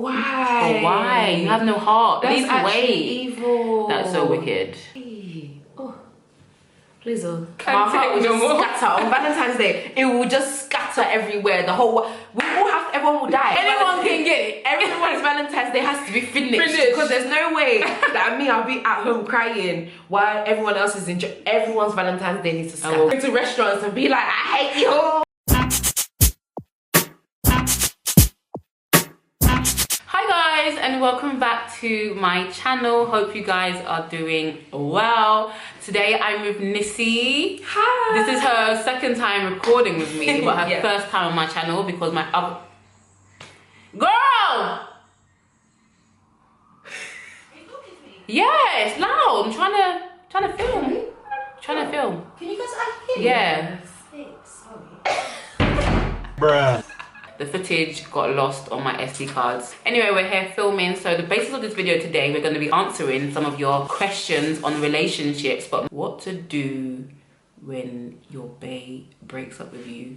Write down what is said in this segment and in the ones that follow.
why? But why? You have no heart. That's Leave actually away. evil. That's so wicked. Oh, please, my Can't heart will take no just more. scatter on Valentine's Day. It will just scatter everywhere. The whole everyone will die. Anyone can get it. Everyone's Valentine's Day has to be finished. Because there's no way that I'll be at home crying while everyone else is enjoying. Everyone's Valentine's Day needs to scatter. Go to restaurants and be like, I hate you. Hi guys, and welcome back to my channel. Hope you guys are doing well. Today I'm with Nissy. Hi. This is her second time recording with me, but her Yeah. first time on my channel because my other girl. Yeah, it's loud. I'm trying to film. Trying to film. Can you guys hear? Yeah. Sorry. Bruh. The footage got lost on my SD cards. Anyway, we're here filming. So the basis of this video today, we're going to be answering some of your questions on relationships, but what to do when your bae breaks up with you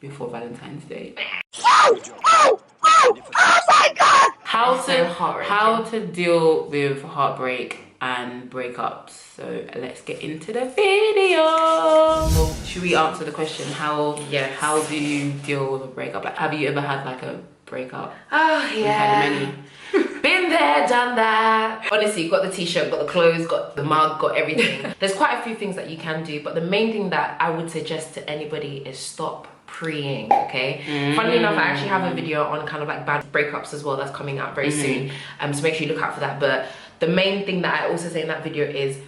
before Valentine's Day. Oh my God! How to deal with heartbreak and breakups. So let's get into the video. Well, should we answer the question? How do you deal with a breakup? Like, have you ever had like a breakup? Oh yeah. Had many? Been there, done that. Honestly, got the t-shirt, got the clothes, got the mug, got everything. There's quite a few things that you can do, but the main thing that I would suggest to anybody is stop preying, okay? Funnily enough, I actually have a video on kind of like bad breakups as well that's coming out very soon. So make sure you look out for that. But the main thing that I also say in that video is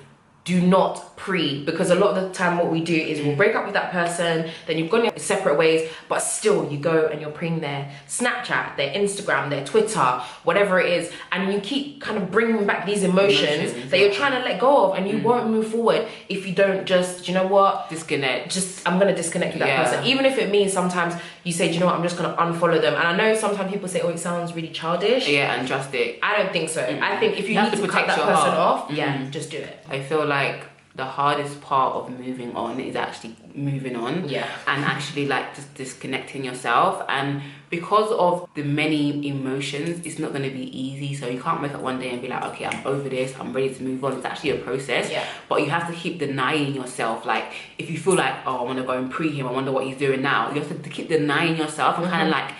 do not pre, because a lot of the time what we do is we'll break up with that person, then you've gone your separate ways, but still you go and you're preing their Snapchat, their Instagram, their Twitter, whatever it is, and you keep kind of bringing back these emotions that you're trying to let go of, and you won't move forward if you don't just, you know what? Disconnect. I'm gonna disconnect with that person. Even if it means sometimes you say, do you know what, I'm just gonna unfollow them. And I know sometimes people say, oh, it sounds really childish. Yeah, and drastic. I don't think so. I think if you need to cut that person off, just do it. I feel like the hardest part of moving on is actually moving on, and actually like just disconnecting yourself. And because of the many emotions, it's not going to be easy. So you can't wake up one day and be like, okay, I'm over this, I'm ready to move on. It's actually a process, but you have to keep denying yourself. Like if you feel like, oh, I want to go and pre him, I wonder what he's doing now, you have to keep denying yourself and kind of like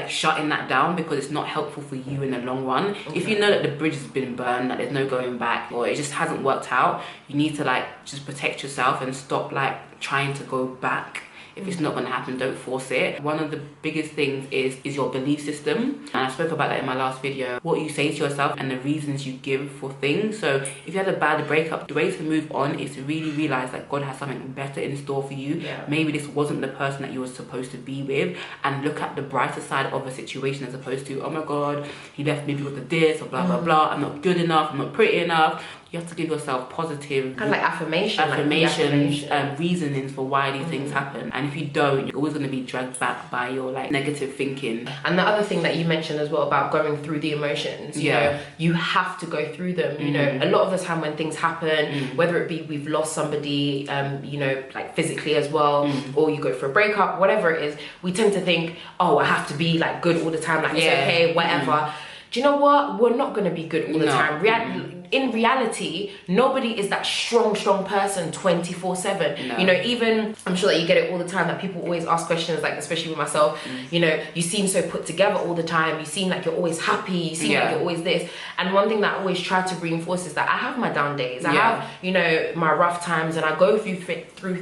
shutting that down, because it's not helpful for you in the long run. If you know that the bridge has been burned, that there's no going back, or it just hasn't worked out, you need to like just protect yourself and stop like trying to go back. If it's not going to happen, don't force it. One of the biggest things is your belief system, and I spoke about that in my last video. What you say to yourself and the reasons you give for things. So if you had a bad breakup, the way to move on is to really realize that God has something better in store for you. Maybe this wasn't the person that you were supposed to be with, and look at the brighter side of a situation as opposed to, oh my God, he left me because of this, or blah blah blah, I'm not good enough, I'm not pretty enough. You have to give yourself positive kind of like affirmations, reasonings for why these things happen. And if you don't, you're always going to be dragged back by your like negative thinking. And the other thing that you mentioned as well about going through the emotions, you know, you have to go through them. You know, a lot of the time when things happen, whether it be we've lost somebody, you know, like physically as well, or you go for a breakup, whatever it is, we tend to think, oh, I have to be like good all the time, like it's okay, whatever. Do you know what? We're not going to be good all the time. In reality, nobody is that strong person 24/7. You know, even, I'm sure that you get it all the time, that people always ask questions, like especially with myself, you know, you seem so put together all the time, you seem like you're always happy, you seem like you're always this. And one thing that I always try to reinforce is that I have my down days, I have, you know, my rough times, and I go through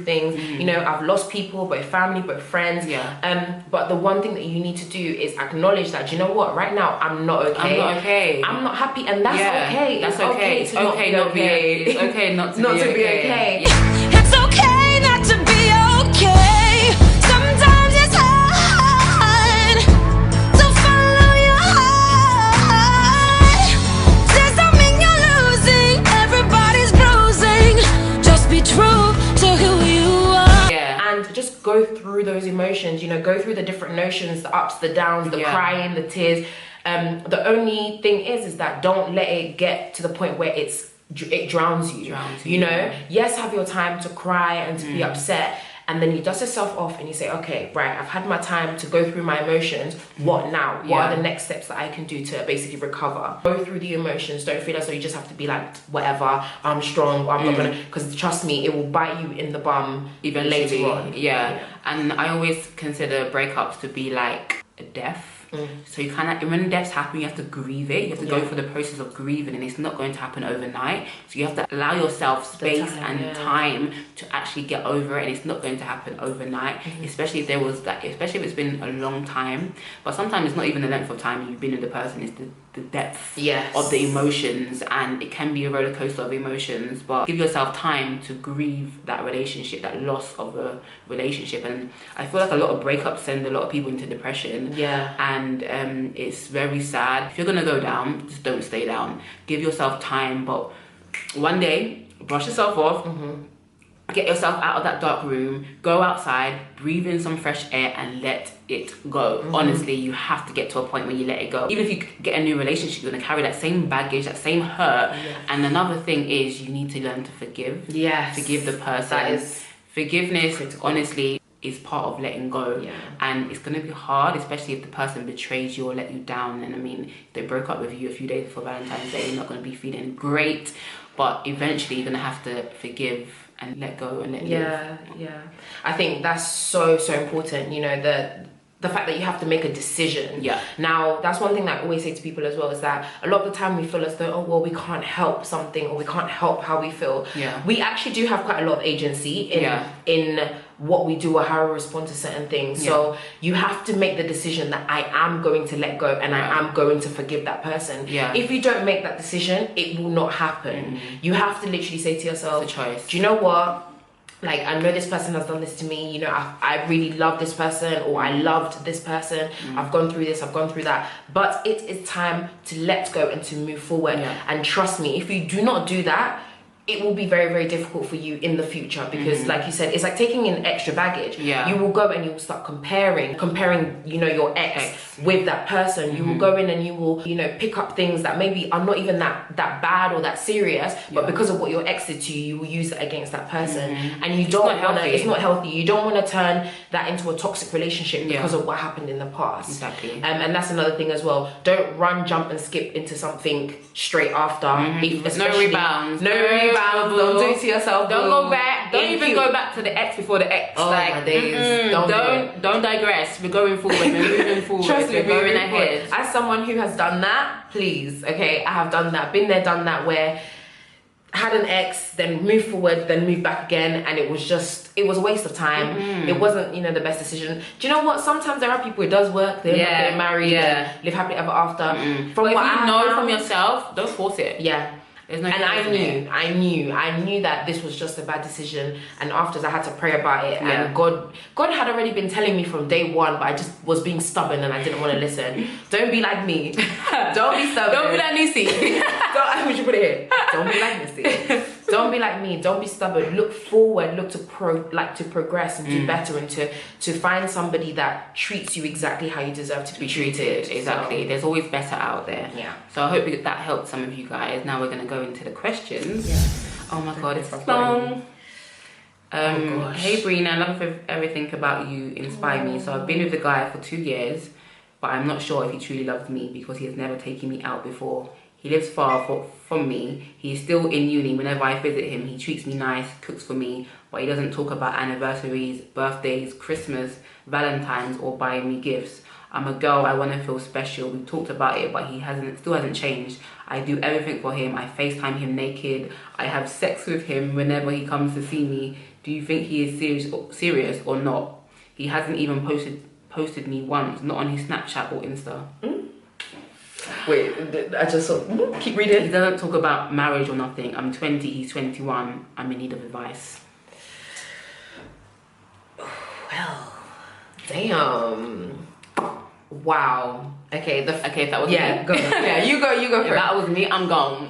things. You know, I've lost people, both family, both friends. But the one thing that you need to do is acknowledge that, do you know what, right now I'm not okay. I'm not happy, and that's okay. That's okay. It's okay not to be okay. It's okay not to be okay. It's okay not to be okay. Sometimes it's hard to follow your heart. Doesn't mean you're losing. Everybody's bruising. Just be true to who you are. And just go through those emotions. You know, go through the different notions, the ups, the downs, the crying, the tears. The only thing is that don't let it get to the point where it drowns you. You know, yes, have your time to cry and to be upset, and then you dust yourself off and you say, okay, right, I've had my time to go through my emotions. What now? What are the next steps that I can do to basically recover? Go through the emotions. Don't feel as though you just have to be like, whatever, I'm strong, I'm not gonna, because trust me, it will bite you in the bum even later on. Yeah. And I always consider breakups to be like a death. So you kind of, when deaths happen, you have to grieve it. You have to go through the process of grieving, and it's not going to happen overnight. So you have to allow yourself space and time to actually get over it, and it's not going to happen overnight. Especially if there was that, especially if it's been a long time. But sometimes it's not even the length of time you've been with the person; it's the depth of the emotions, and it can be a roller coaster of emotions. But give yourself time to grieve that relationship, that loss of a relationship. And I feel like a lot of breakups send a lot of people into depression. And it's very sad. If you're gonna go down, just don't stay down. Give yourself time, but one day, brush yourself off, get yourself out of that dark room, go outside, breathe in some fresh air, and let it go. Honestly, you have to get to a point where you let it go. Even if you get a new relationship, you're gonna carry that same baggage, that same hurt. And another thing is, you need to learn to forgive. Forgive the person. That is forgiveness, honestly, is part of letting go. And it's going to be hard, especially if the person betrays you or let you down. And I mean, if they broke up with you a few days before Valentine's Day, you're not going to be feeling great, but eventually you're going to have to forgive and let go and let live. I think that's so important, you know, the fact that you have to make a decision. Now, that's one thing that I always say to people as well, is that a lot of the time we feel as though, oh, well, we can't help something, or we can't help how we feel. We actually do have quite a lot of agency in what we do or how we respond to certain things. So you have to make the decision that I am going to let go, and I am going to forgive that person. If you don't make that decision, it will not happen. You have to literally say to yourself, it's a choice. Do you know what? Like, I know this person has done this to me, you know, I really love this person, or I loved this person, I've gone through this, I've gone through that, but it is time to let go and to move forward. And trust me, if you do not do that, it will be very difficult for you in the future, because like you said, it's like taking in extra baggage. You will go and you will start comparing, you know, your ex with that person. You will go in and you will, you know, pick up things that maybe are not even that bad or that serious, but because of what your ex did to you, you will use it against that person. And you don't want to, it's not healthy. You don't want to turn that into a toxic relationship because of what happened in the past. And that's another thing as well. Don't run, jump and skip into something straight after. No rebounds. Don't do it to yourself. Don't go back. Don't even go back to the ex before the ex. Oh like, my days. Don't digress. We're going forward. We're moving forward. Trust me, we're going ahead. As someone who has done that, please, okay, I have done that. Been there, done that, where had an ex, then moved forward, then moved back again, and it was a waste of time. It wasn't, you know, the best decision. Do you know what? Sometimes there are people it does work. They end up getting married and live happily ever after. From what I know from yourself, don't force it. And I knew that this was just a bad decision, and afterwards I had to pray about it. And God had already been telling me from day one, but I just was being stubborn and I didn't want to listen. Don't be like me. Don't be stubborn. Don't be like Nisi. We should put it here. Don't be like Nisi. Don't be like me. Don't be stubborn. Look forward. Look to progress and do better, and to find somebody that treats you exactly how you deserve to be treated. Exactly. So, there's always better out there. So I hope that helped some of you guys. Now we're gonna go into the questions. Oh my god, it's long. Hey Breeny, I love everything about you, inspire me. So I've been with the guy for 2 years, but I'm not sure if he truly loves me because he has never taken me out before. He lives far from me. He's still in uni. Whenever I visit him, he treats me nice, cooks for me, but he doesn't talk about anniversaries, birthdays, Christmas, Valentines, or buying me gifts. I'm a girl, I want to feel special. We've talked about it, but he still hasn't changed. I do everything for him. I FaceTime him naked. I have sex with him whenever he comes to see me. Do you think he is serious or not? He hasn't even posted me once, not on his Snapchat or Insta. Wait, I just saw. Keep reading. He doesn't talk about marriage or nothing. I'm 20, he's 21. I'm in need of advice. Well, damn. Wow. Okay, if that was me. Go. You go If first. that was me, I'm gone.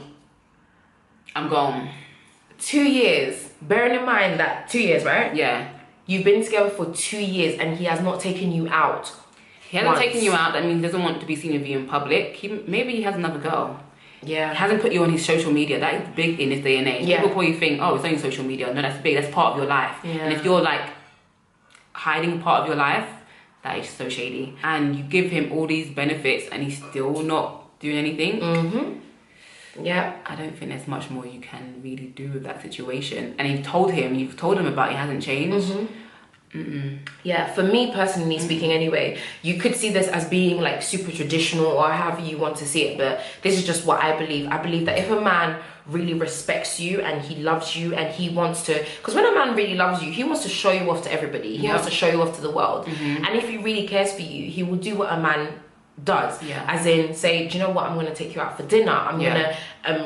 2 years. Bearing in mind that 2 years, right? You've been together for 2 years and he has not taken you out. He hasn't taken you out. That means he doesn't want to be seen with you in public. Maybe he has another girl. He hasn't put you on his social media. That is big in this day and age. People probably think, oh, it's only social media. No, that's big. That's part of your life. And if you're like hiding part of your life, that is so shady. And you give him all these benefits and he's still not doing anything. Yeah, I don't think there's much more you can really do with that situation. And you've told him about it, he hasn't changed. Yeah, for me personally speaking anyway, you could see this as being like super traditional or however you want to see it, but this is just what I believe. I believe that if a man really respects you and he loves you and he wants to, because when a man really loves you, he wants to show you off to everybody. He wants to show you off to the world. And if he really cares for you, he will do what a man does, as in say, do you know what, I'm gonna take you out for dinner, I'm gonna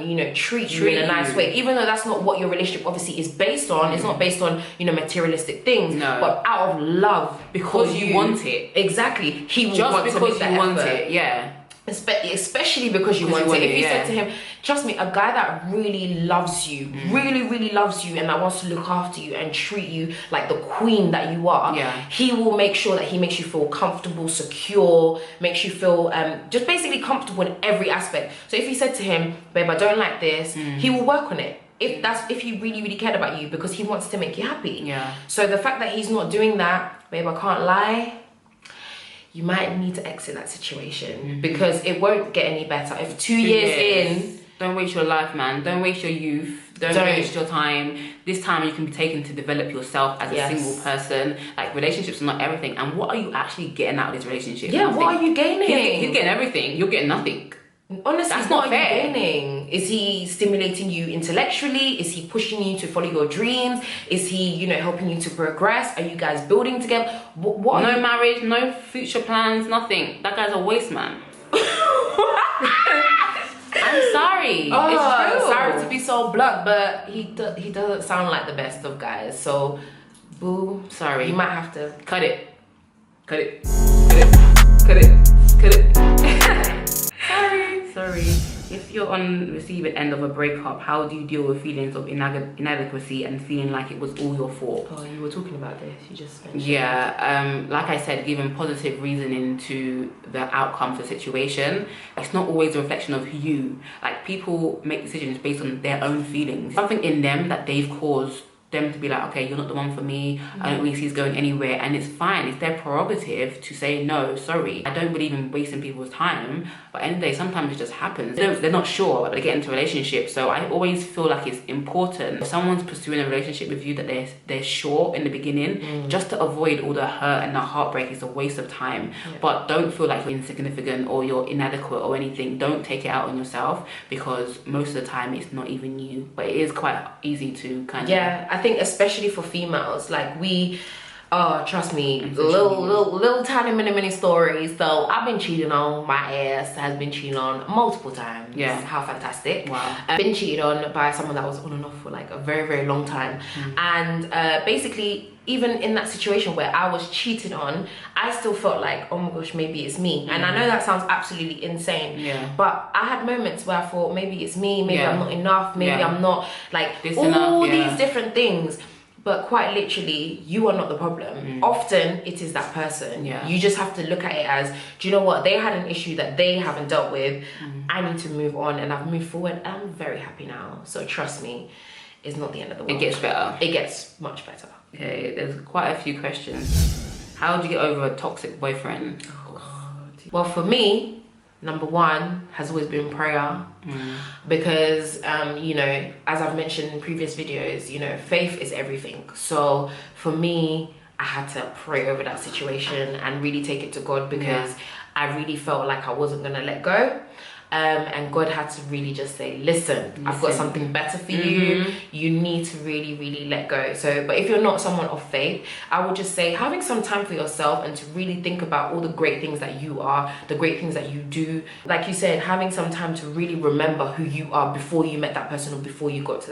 you know, treat you in a nice way, even though that's not what your relationship obviously is based on. It's not based on, you know, materialistic things, but out of love, because you want it. Exactly, he will just want because to make that you want effort. it. Especially because you want it. If you said to him, trust me, a guy that really loves you, really loves you, and that wants to look after you and treat you like the queen that you are, he will make sure that he makes you feel comfortable, secure, makes you feel just basically comfortable in every aspect. So if you said to him, babe, I don't like this, he will work on it. If he really cared about you, because he wants to make you happy. So the fact that he's not doing that, babe, I can't lie, you might need to exit that situation, because it won't get any better. If 2 years in... Don't waste your life, man. Don't waste your youth. Don't waste your time. This time you can be taken to develop yourself as a single person. Like, relationships are not everything. And what are you actually getting out of this relationship? Yeah, nothing. What are you gaining? He's getting everything. You're getting nothing. Honestly, that's what not are fair. you gaining? Is he stimulating you intellectually? Is he pushing you to follow your dreams? Is he, you know, helping you to progress? Are you guys building together? What no marriage, no future plans, nothing. That guy's a waste man. I'm sorry. Oh, it's true. Sorry to be so blunt, but he doesn't sound like the best of guys. So, boo, sorry. You might have to cut it. Cut it. Cut it. Cut it. Cut it. Sorry. If you're on the receiving end of a breakup, how do you deal with feelings of inadequacy and feeling like it was all your fault? Oh, you were talking about this. You just mentioned. Yeah. Like I said, giving positive reasoning to the outcome of the situation. It's not always a reflection of you. Like, people make decisions based on their own feelings. Something in them that they've caused them to be like, okay, you're not the one for me, I don't really see us going anywhere, and it's fine. It's their prerogative to say no, sorry. I don't believe in wasting people's time, but at the end of the day, sometimes it just happens. They're not sure, but they get into a relationship. So I always feel like it's important, if someone's pursuing a relationship with you, that they're sure in the beginning, just to avoid all the hurt and the heartbreak. Is a waste of time. But don't feel like you're insignificant or you're inadequate or anything. Don't take it out on yourself, because most of the time it's not even you, but it is quite easy to kind of... I think especially for females, like trust me, little tiny mini stories. So I've been cheated on. My ass has been cheated on multiple times. Yeah. How fantastic. Wow. I've been cheated on by someone that was on and off for like a very long time. And basically, even in that situation where I was cheated on, I still felt like, oh my gosh, maybe it's me. And I know that sounds absolutely insane, but I had moments where I thought, maybe it's me, maybe I'm not enough, maybe I'm not, like, all these different things. But quite literally, you are not the problem. Often it is that person. You just have to look at it as, do you know what, they had an issue that they haven't dealt with. I need to move on, and I've moved forward, and I'm very happy now. So trust me, it's not the end of the world. It gets better. It gets much better. Okay, there's quite a few questions. How do you get over a toxic boyfriend? Oh God. Well, for me, number one has always been prayer, because you know, as I've mentioned in previous videos, you know, faith is everything. So for me, I had to pray over that situation and really take it to God, because I really felt like I wasn't gonna let go. And God had to really just say, listen, I've got something better for you. You need to really let go. So, but if you're not someone of faith, I would just say having some time for yourself and to really think about all the great things that you are, the great things that you do. Like you said, having some time to really remember who you are before you met that person or before you got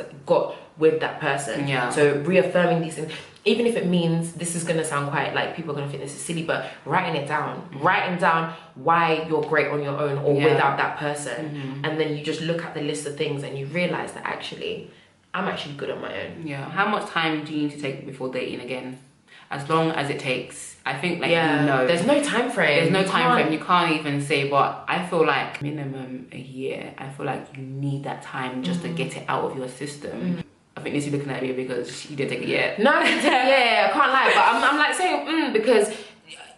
with that person. So reaffirming these things. Even if it means, this is gonna sound quite like, people are gonna think this is silly, but writing down why you're great on your own or without that person. And then you just look at the list of things and you realize that actually, I'm actually good on my own. How much time do you need to take before dating again? As long as it takes. I think, like, you know, there's no time frame. There's no time frame. You can't even say, but I feel like minimum a year. I feel like you need that time just to get it out of your system. I think Nissy's looking at me because she didn't take it yet. No, I didn't take it yet. I can't lie, but I'm like saying because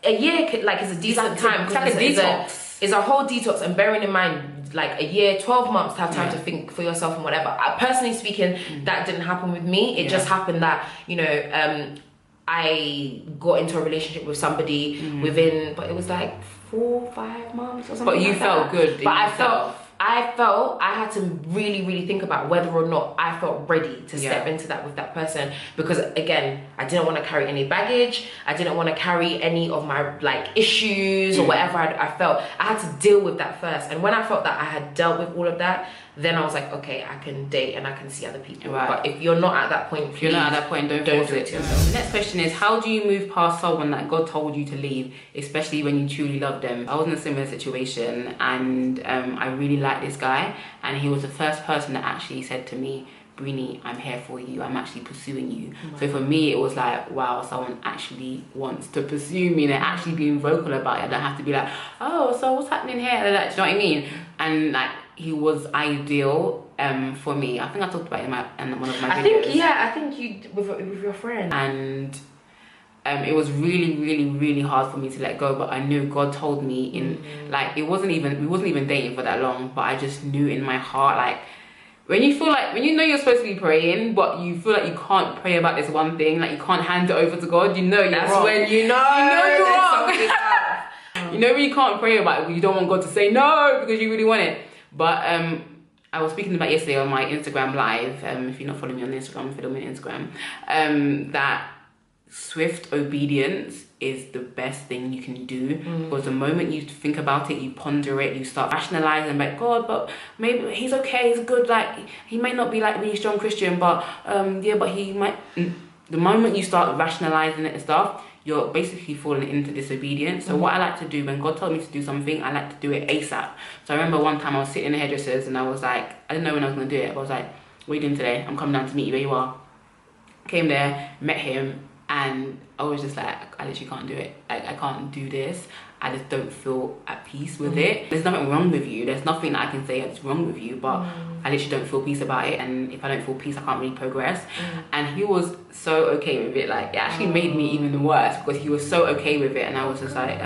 a year like is a decent time. It's like a detox. It's a whole detox, and bearing in mind, like a year, 12 months to have time to think for yourself and whatever. Personally speaking, that didn't happen with me. It just happened that, you know, I got into a relationship with somebody within, but it was like 4-5 months or something. But you felt good. But I felt I had to really think about whether or not I felt ready to step into that with that person, because again, I didn't want to carry any baggage. I didn't want to carry any of my like issues or whatever I felt. I had to deal with that first, and when I felt that I had dealt with all of that, then I was like, okay, I can date and I can see other people. Right. But if you're not at that point, please, if you're not at that point, don't force it to yourself. The next question is, how do you move past someone that God told you to leave, especially when you truly love them? I was in a similar situation, and I really liked this guy, and he was the first person that actually said to me, Breeny, I'm here for you, I'm actually pursuing you. So for me, it was like, wow, someone actually wants to pursue me, and they're actually being vocal about it. I don't have to be like, oh, so what's happening here? Like, do you know what I mean? And like, he was ideal for me. I think I talked about it in one of my videos. I think you with your friend. And it was really hard for me to let go, but I knew God told me in like, we wasn't even dating for that long, but I just knew in my heart, like, when you know you're supposed to be praying, but you feel like you can't pray about this one thing, like you can't hand it over to God, you know you're wrong. That's when you know you're wrong. You know when you can't pray about it, but you don't want God to say no because you really want it. But I was speaking about yesterday on my Instagram live, if you're not following me on Instagram, follow me on Instagram, that swift obedience is the best thing you can do, because the moment you think about it, you ponder it, you start rationalizing, like, God, but maybe he's okay, he's good, like he may not be like really strong Christian, but yeah, but he might. The moment you start rationalizing it and stuff, you're basically falling into disobedience. So what I like to do when God told me to do something, I like to do it ASAP. So I remember one time I was sitting in the hairdressers and I was like, I didn't know when I was going to do it, but I was like, what are you doing today? I'm coming down to meet you where you are. Came there, met him, and I was just like, I literally can't do it. I can't do this. I just don't feel at peace with it. There's nothing wrong with you. There's nothing that I can say that's wrong with you, but I literally don't feel peace about it. And if I don't feel peace, I can't really progress. And he was so okay with it. Like, it actually made me even worse because he was so okay with it. And I was just like,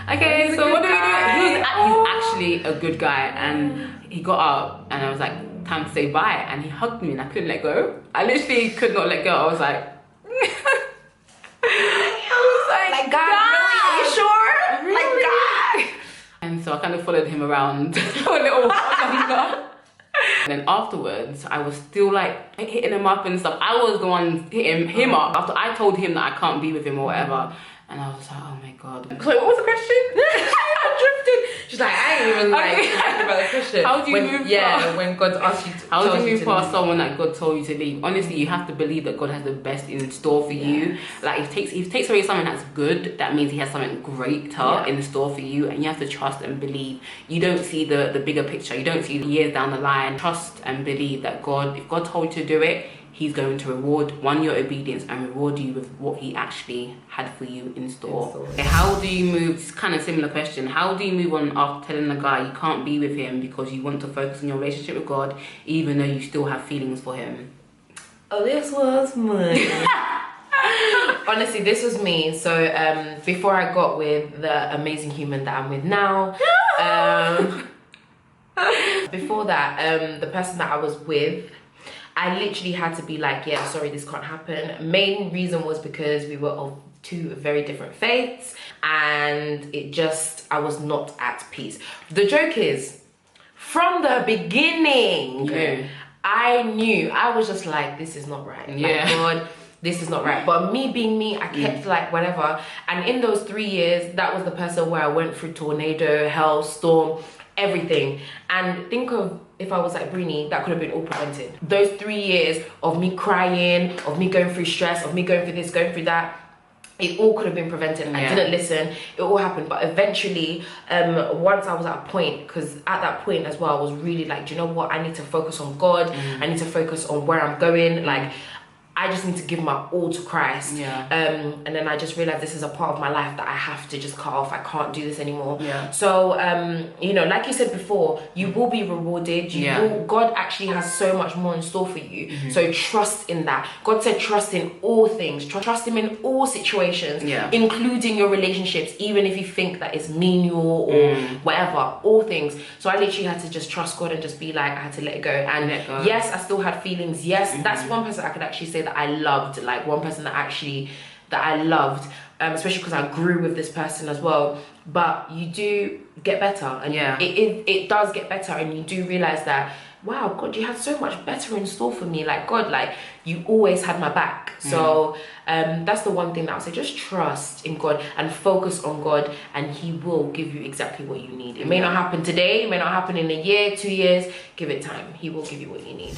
okay, so what do we do? He's actually a good guy. And he got up and I was like, time to say bye. And he hugged me and I couldn't let go. I literally could not let go. I was like, God, really? Are you sure? Really? Like, God. And so I kind of followed him around for a little while longer. And then afterwards, I was still like hitting him up and stuff. I was the one hitting him up after I told him that I can't be with him or whatever. And I was like, oh my God. So what was the question? I drifted. She's like, I ain't even like thinking about the question. How do you move past? When God asks you to how do you move past someone that God told you to leave? Honestly, you have to believe that God has the best in store for you. Like, if he takes away something that's good, that means he has something greater in store for you, and you have to trust and believe. You don't see the bigger picture. You don't see the years down the line. Trust and believe that God, if God told you to do it, he's going to reward your obedience and reward you with what he actually had for you in store. Okay, how do you move? It's kind of similar question. How do you move on after telling the guy you can't be with him because you want to focus on your relationship with God, even though you still have feelings for him? Oh, this was me. Honestly, this was me. So before I got with the amazing human that I'm with now, before that, the person that I was with, I literally had to be like, yeah, sorry, this can't happen. Main reason was because we were of two very different faiths, and I was not at peace. The joke is, from the beginning, I knew, I was just like, this is not right. Like, God, this is not right. But me being me, I kept like whatever. And in those 3 years, that was the person where I went through tornado, hell, storm, everything. And think of, if I was like Breeny, that could have been all prevented. Those 3 years of me crying, of me going through stress, of me going through this, going through that, it all could have been prevented. I didn't listen, it all happened. But eventually, once I was at a point, because at that point as well, I was really like, do you know what, I need to focus on God, I need to focus on where I'm going. Like, I just need to give my all to Christ. And then I just realized this is a part of my life that I have to just cut off. I can't do this anymore. So, you know, like you said before, you will be rewarded. You will, God actually has so much more in store for you. So trust in that. God said trust in all things. Trust him in all situations, including your relationships, even if you think that it's menial or whatever, all things. So I literally had to just trust God and just be like, I had to let it go. And yes, I still had feelings. Yes, that's one person I could actually say that I loved, like one person that I loved, especially because I grew with this person as well. But you do get better, and it does get better, and you do realize that, wow, God, you had so much better in store for me. Like, God, like, you always had my back. So that's the one thing that I'll say, just trust in God and focus on God, and he will give you exactly what you need. It may not happen today, it may not happen in a year, 2 years. Give it time. He will give you what you need.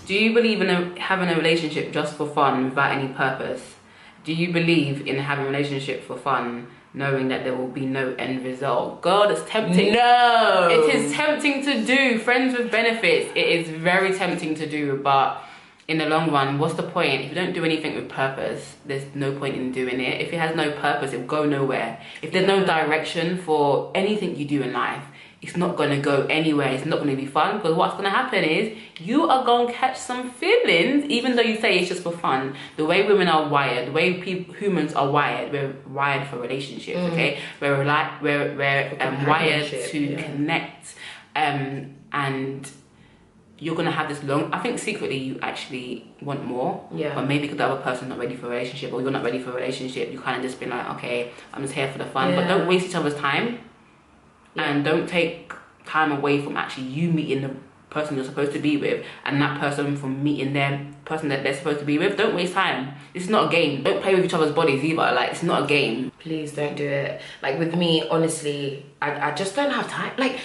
Do you believe in having a relationship just for fun without any purpose? Do you believe in having a relationship for fun, knowing that there will be no end result? God, it's tempting. No! It is tempting to do. Friends with benefits. It is very tempting to do, but in the long run, what's the point? If you don't do anything with purpose, there's no point in doing it. If it has no purpose, it will go nowhere. If there's no direction for anything you do in life, it's not going to go anywhere. It's not going to be fun, because what's going to happen is you are going to catch some feelings, even though you say it's just for fun. The way women are wired, the way humans are wired, we're wired for relationships, okay? We're wired to connect, and you're going to have this long, I think secretly you actually want more, but maybe because the other person's not ready for a relationship, or you're not ready for a relationship, you kind of just be like, okay, I'm just here for the fun, but don't waste each other's time. And don't take time away from actually you meeting the person you're supposed to be with, and that person from meeting their person that they're supposed to be with. Don't waste time. This is not a game. Don't play with each other's bodies either. Like, it's not a game. Please don't do it. Like, with me, honestly, I just don't have time. Like,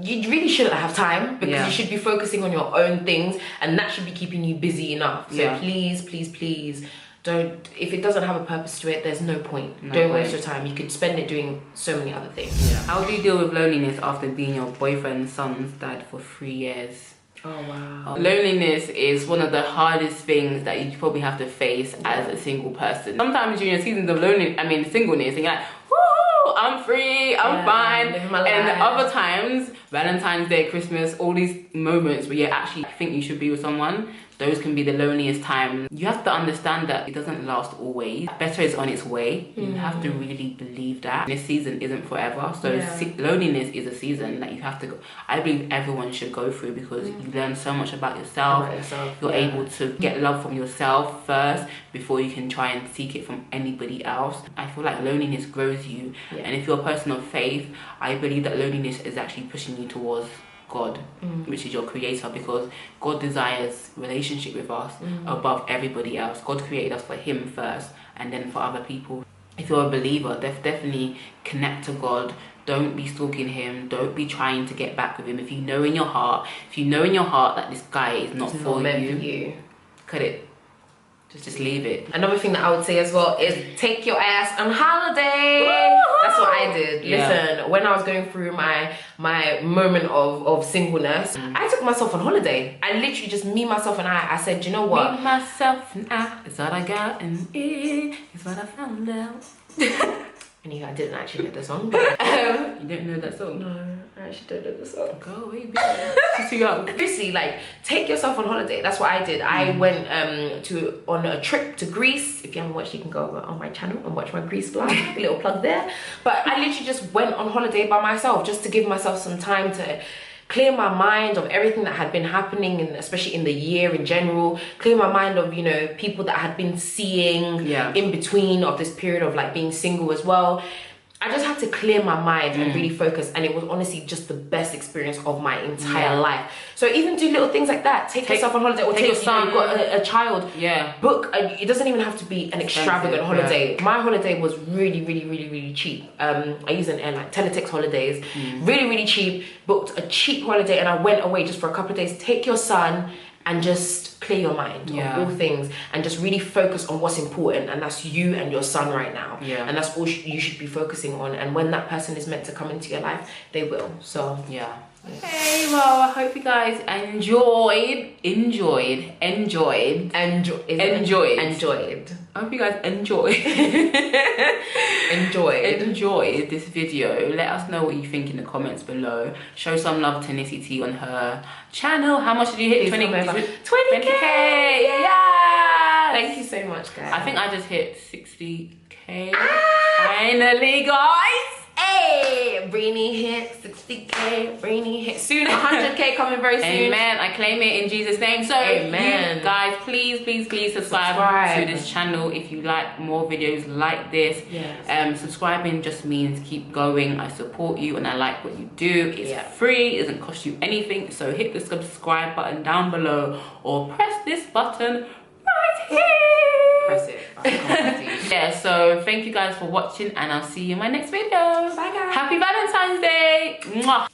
you really shouldn't have time, because you should be focusing on your own things, and that should be keeping you busy enough. So please don't, if it doesn't have a purpose to it, there's no point. Don't waste your time. You could spend it doing so many other things. How do you deal with loneliness after being your boyfriend's son's dad for 3 years? Oh wow. Loneliness is one of the hardest things that you probably have to face as a single person. Sometimes during your seasons of singleness, and you're like, woohoo, I'm free, I'm fine. And other times, Valentine's Day, Christmas, all these moments where you actually think you should be with someone, those can be the loneliest times. You have to understand that it doesn't last always. Better is on its way. You have to really believe that. This season isn't forever. So loneliness is a season that you have to go. I believe everyone should go through, because you learn so much about yourself. You're able to get love from yourself first before you can try and seek it from anybody else. I feel like loneliness grows you. And if you're a person of faith, I believe that loneliness is actually pushing you towards God, which is your creator, because God desires relationship with us above everybody else. God created us for him first, and then for other people. If you're a believer, definitely connect to God. Don't be stalking him. Don't be trying to get back with him. If you know in your heart that this guy is not for you, cut it. Just leave it. Another thing that I would say as well is take your ass on holiday. That's what I did. Listen, when I was going through my moment of singleness, I took myself on holiday. I literally just, me, myself, and I said, you know what? Me, myself, and I, it's what I got, and it is what I found out. And I didn't actually know the song. But, you didn't know that song? No, I actually don't know the song. Go away, bitch. She's too young. Obviously, like, take yourself on holiday. That's what I did. I went on a trip to Greece. If you haven't watched, you can go on my channel and watch my Greece vlog. A little plug there. But I literally just went on holiday by myself, just to give myself some time to clear my mind of everything that had been happening, and especially in the year in general, clear my mind of, you know, people that I had been seeing in between of this period of like being single as well. I just had to clear my mind and really focus, and it was honestly just the best experience of my entire life. So even do little things like that. Take yourself on holiday, or take your son, you've got a child. Book, it doesn't even have to be an extravagant holiday. My holiday was really cheap. I used an airline, Teletext Holidays, really cheap. Booked a cheap holiday, and I went away just for a couple of days. Take your son and just clear your mind of all things and just really focus on what's important, and that's you and your son right now. And that's all you should be focusing on, and when that person is meant to come into your life, they will. So okay, well, I hope you guys enjoyed. I hope you guys enjoyed this video. Let us know what you think in the comments below. Show some love to Nissy T on her channel. How much did you hit? 20K. Yeah. Thank you so much, guys. I think I just hit 60K. Finally, guys. Hey, Breeny hit 60K. Breeny hit soon. 100K coming very soon. Amen. I claim it in Jesus' name. So, you guys, please subscribe to this channel if you like more videos like this. Subscribing just means keep going. I support you and I like what you do. It's free. It doesn't cost you anything. So hit the subscribe button down below or press this button right here. Press it. So thank you guys for watching, and I'll see you in my next video. Bye, guys. Happy Valentine's Day. Mwah.